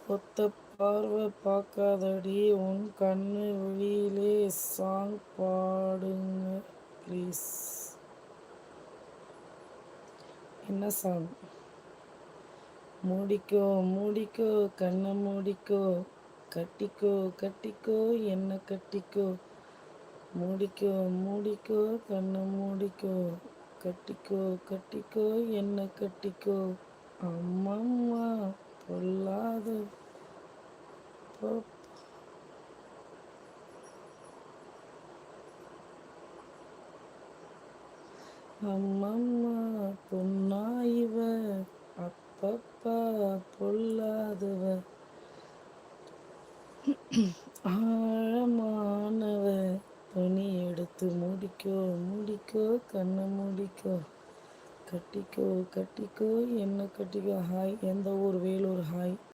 ஒத்த பார்வை பார்க்காதடி உன் கண்ணு வெளியிலே சாங் பாடுங்க ப்ளீஸ். என்ன சாங்? மூடிக்கோ மூடிக்கோ கண்ணை மூடிக்கோ, கட்டிக்கோ கட்டிக்கோ என்ன கட்டிக்கோ. மூடிக்கோ மூடிக்கோ கண்ணை மூடிக்கோ, கட்டிக்கோ கட்டிக்கோ என்ன கட்டிக்கோ. அம்மம்மா பொல்லாத போ- அம்மம்மா பொன்னாயிவ, அப்பப்பா பொல்லாதவ, ஆழமானவ. துணி எடுத்து மூடிக்கோ மூடிக்கோ கண்ணை மூடிக்கோ, கட்டிக்கோ கட்டிக்கோ என்ன கட்டிக்கோ. ஹாய், எந்த ஊர்? வேலூர். ஹாய்.